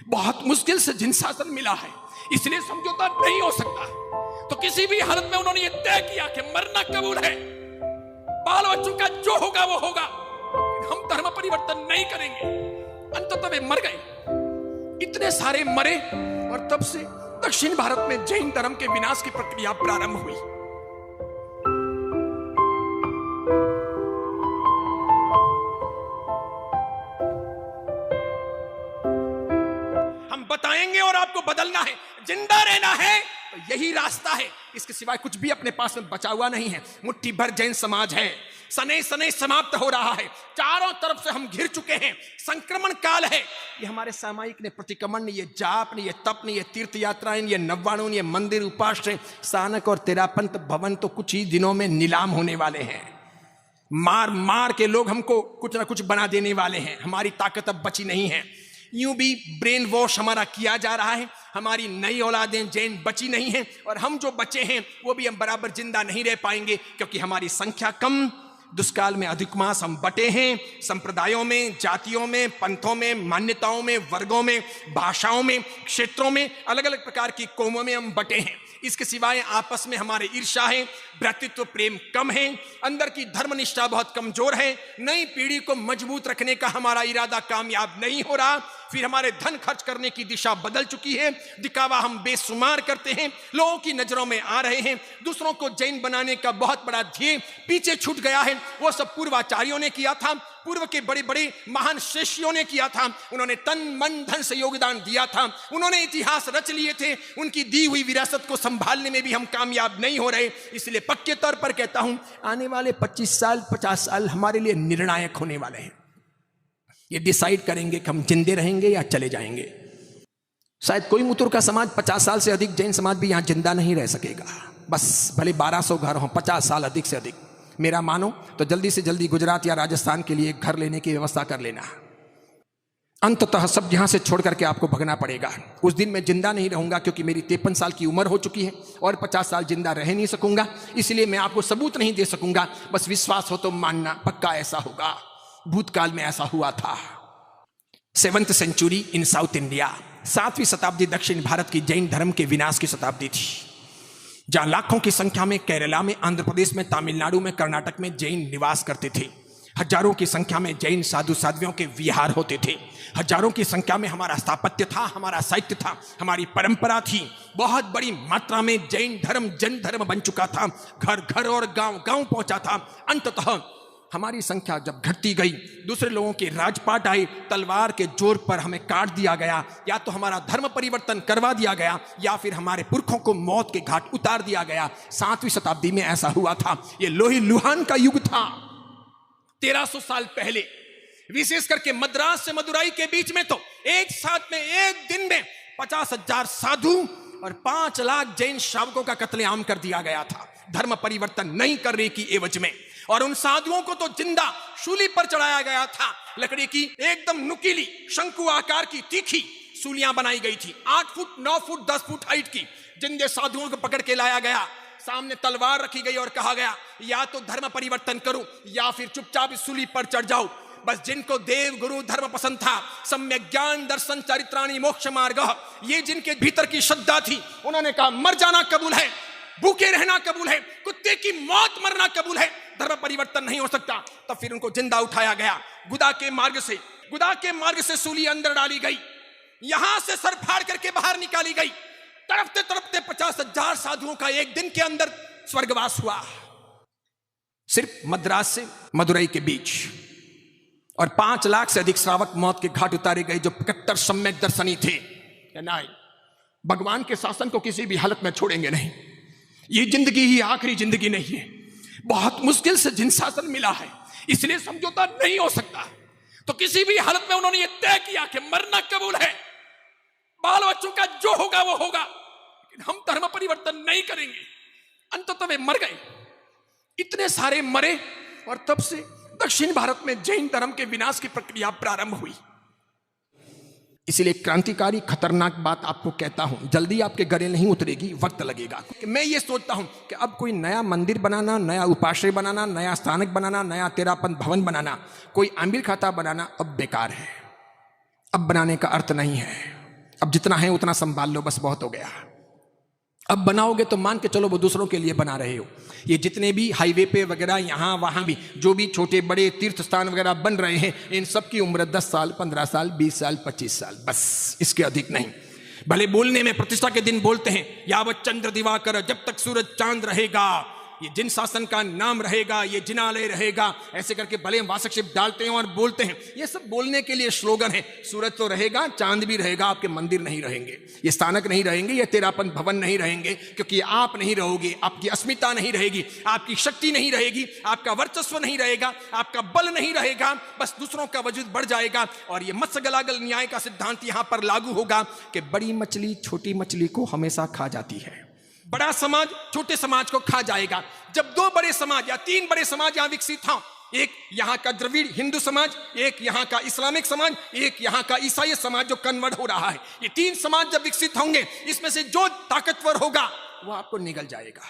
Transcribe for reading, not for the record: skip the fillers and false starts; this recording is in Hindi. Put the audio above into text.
बहुत मुश्किल से जिन शासन मिला है, इसलिए समझौता नहीं हो सकता। तो किसी भी हालत में उन्होंने ये तय किया कि मरना कबूल है, बाल बच्चों का जो होगा वो होगा, हम धर्म परिवर्तन नहीं करेंगे। अंततः वे मर गए, इतने सारे मरे, और तब से दक्षिण भारत में जैन धर्म के विनाश की प्रक्रिया प्रारंभ हुई। हम बताएंगे और आपको बदलना है, जिंदा रहना है तो यही रास्ता है, इसके सिवाय कुछ भी अपने पास में बचा हुआ नहीं है। मुट्ठी भर जैन समाज है, सने सने समाप्त हो रहा है, चारों तरफ से हम घिर चुके हैं, संक्रमण काल है। ये हमारे सामायिक ने प्रतिक्रमण, ये जाप ने, ये तप ने, ये तीर्थ यात्राएं, ये नव्वाणु, ये मंदिर उपाश्रय, सानक और तेरापंथ भवन तो कुछ ही दिनों में नीलाम होने वाले हैं। मार मार के लोग हमको कुछ ना कुछ बना देने वाले हैं, हमारी ताकत अब बची नहीं है। यूं भी ब्रेन वॉश हमारा किया जा रहा है, हमारी नई औलादें जैन बची नहीं हैं, और हम जो बचे हैं वो भी हम बराबर जिंदा नहीं रह पाएंगे, क्योंकि हमारी संख्या कम, दुष्काल में अधिक मास हम बटे हैं, संप्रदायों में, जातियों में, पंथों में, मान्यताओं में, वर्गों में, भाषाओं में, क्षेत्रों में, अलग अलग प्रकार की कौमों में हम बटे हैं। इसके सिवाय आपस में हमारे ईर्ष्या है, भ्रातृत्व प्रेम कम है, अंदर की धर्मनिष्ठा बहुत कमजोर है, नई पीढ़ी को मजबूत रखने का हमारा इरादा कामयाब नहीं हो रहा, फिर हमारे धन खर्च करने की दिशा बदल चुकी है, दिखावा हम बेशुमार करते हैं, लोगों की नजरों में आ रहे हैं, दूसरों को जैन बनाने का बहुत बड़ा ध्येय पीछे छूट गया है। वो सब पूर्वाचार्यों ने किया था, पूर्व के बड़े बड़े महान शिष्यों ने किया था, उन्होंने तन मन धन से योगदान दिया था, उन्होंने इतिहास रच लिए थे, उनकी दी हुई विरासत को संभालने में भी हम कामयाब नहीं हो रहे। इसलिए पक्के तौर पर कहता हूं, आने वाले 25 साल 50 साल हमारे लिए निर्णायक होने वाले हैं। ये डिसाइड करेंगे कि हम जिंदे रहेंगे या चले जाएंगे। शायद कोयमुत्तूर का समाज 50 साल से अधिक जैन समाज भी यहां जिंदा नहीं रह सकेगा, बस भले 1200 घर हों, 50 साल अधिक से अधिक मेरा मानो तो जल्दी से जल्दी गुजरात या राजस्थान के लिए एक घर लेने की व्यवस्था कर लेना। अंततः सब यहां से छोड़ करके आपको भगना पड़ेगा। उस दिन मैं जिंदा नहीं रहूंगा, क्योंकि मेरी 53 साल की उम्र हो चुकी है और 50 साल जिंदा रह नहीं सकूंगा, इसलिए मैं आपको सबूत नहीं दे सकूंगा, बस विश्वास हो तो मानना, पक्का ऐसा होगा। भूतकाल में ऐसा हुआ था। 7th सेंचुरी इन साउथ इंडिया, 7वीं शताब्दी दक्षिण भारत की जैन धर्म के विनाश की शताब्दी थी, जहां लाखों की संख्या में केरला में, आंध्र प्रदेश में, तमिलनाडु में, कर्नाटक में जैन निवास करते थे। हजारों की संख्या में जैन साधु साध्वियों के विहार होते थे, हजारों की संख्या में हमारा स्थापत्य था, हमारा साहित्य था, हमारी परंपरा थी। बहुत बड़ी मात्रा में जैन धर्म जन धर्म बन चुका था, घर घर और गांव गांव पहुंचा था। अंततः हमारी संख्या जब घटती गई, दूसरे लोगों के राजपाट आए, तलवार के जोर पर हमें काट दिया गया, या तो हमारा धर्म परिवर्तन करवा दिया गया, या फिर हमारे पुरखों को मौत के घाट उतार दिया गया। 7वीं शताब्दी में ऐसा हुआ था। यह लोही लुहान का युग था। 1300 साल पहले, विशेष करके मद्रास से मदुराई के बीच में तो एक साथ में एक दिन में 50,000 साधु और 5 लाख जैन शावकों का कत्लेआम कर दिया गया था, धर्म परिवर्तन नहीं करने की एवज में। और उन साधुओं को तो जिंदा शूली पर चढ़ाया गया था, लकड़ी की एकदम नुकीली शंकु आकार की तीखी सूलियां बनाई गई थी, 8 फुट 9 फुट 10 फुट हाइट की। जिंदे साधुओं को पकड़ के लाया गया, सामने तलवार रखी गई और कहा गया, या तो धर्म परिवर्तन करो या फिर चुपचाप इस सूली पर चढ़ जाओ। बस जिनको देव गुरु धर्म पसंद था, सम्यक ज्ञान दर्शन चरित्राणि मोक्ष मार्ग, ये जिनके भीतर की श्रद्धा थी, उन्होंने कहा मर जाना कबूल है, भूखे रहना कबूल है, कुत्ते की मौत मरना कबूल है, धर्म परिवर्तन नहीं हो सकता। तब फिर उनको जिंदा उठाया गया, गुदा के मार्ग से सूली अंदर डाली गई, यहां से सर फाड़ करके बाहर निकाली गई। तड़पते तड़पते 50,000 साधुओं का एक दिन के अंदर स्वर्गवास हुआ, सिर्फ मद्रास से मदुरई के बीच। और 5 लाख से अधिक श्रावक मौत के घाट उतारे गए, जो कट्टर सम्यक दर्शनी थे। नहीं, भगवान के शासन को किसी भी हालत में छोड़ेंगे नहीं, ये जिंदगी ही आखिरी जिंदगी नहीं है। बहुत मुश्किल से जिन शासन मिला है, इसलिए समझौता नहीं हो सकता। तो किसी भी हालत में उन्होंने ये तय किया कि मरना कबूल है, बाल बच्चों का जो होगा वो होगा, लेकिन हम धर्म परिवर्तन नहीं करेंगे। अंततः वे मर गए, इतने सारे मरे, और तब से दक्षिण भारत में जैन धर्म के विनाश की प्रक्रिया प्रारंभ हुई। इसलिए क्रांतिकारी खतरनाक बात आपको कहता हूं, जल्दी आपके गले नहीं उतरेगी, वक्त लगेगा। मैं ये सोचता हूं कि अब कोई नया मंदिर बनाना, नया उपाश्रय बनाना, नया स्थानक बनाना, नया तेरापंथ भवन बनाना, कोई आमिर खाता बनाना अब बेकार है, अब बनाने का अर्थ नहीं है। अब जितना है उतना संभाल लो, बस बहुत हो गया। अब बनाओगे तो मान के चलो वो दूसरों के लिए बना रहे हो। ये जितने भी हाईवे पे वगैरह यहाँ वहाँ भी जो भी छोटे बड़े तीर्थ स्थान वगैरह बन रहे हैं, इन सब की उम्र 10 साल, 15 साल, 20 साल, 25 साल, बस, इसके अधिक नहीं। भले बोलने में प्रतिष्ठा के दिन बोलते हैं यावत चंद्र दिवाकर, जब तक सूरज चांद रहेगा, ये जिन शासन का नाम रहेगा, ये जिनालय रहेगा, ऐसे करके भले हम वासकशिप डालते हैं और बोलते हैं, ये सब बोलने के लिए स्लोगन है। सूरज तो रहेगा, चांद भी रहेगा, आपके मंदिर नहीं रहेंगे, ये स्थानक नहीं रहेंगे, ये तेरापन भवन नहीं रहेंगे, क्योंकि आप नहीं रहोगे, आपकी अस्मिता नहीं रहेगी, आपकी शक्ति नहीं रहेगी, आपका वर्चस्व नहीं रहेगा, आपका बल नहीं रहेगा, बस दूसरों का वजूद बढ़ जाएगा। और ये मत्स्य गलागल न्याय का सिद्धांत यहां पर लागू होगा कि बड़ी मछली छोटी मछली को हमेशा खा जाती है, बड़ा समाज छोटे समाज को खा जाएगा। जब 2 बड़े समाज या 3 बड़े समाज यहां विकसित हों, एक यहां का द्रविड़ हिंदू समाज, एक यहां का इस्लामिक समाज, एक यहां का ईसाई समाज जो कन्वर्ट हो रहा है, ये 3 समाज जब विकसित होंगे, इसमें से जो ताकतवर होगा वो आपको निगल जाएगा।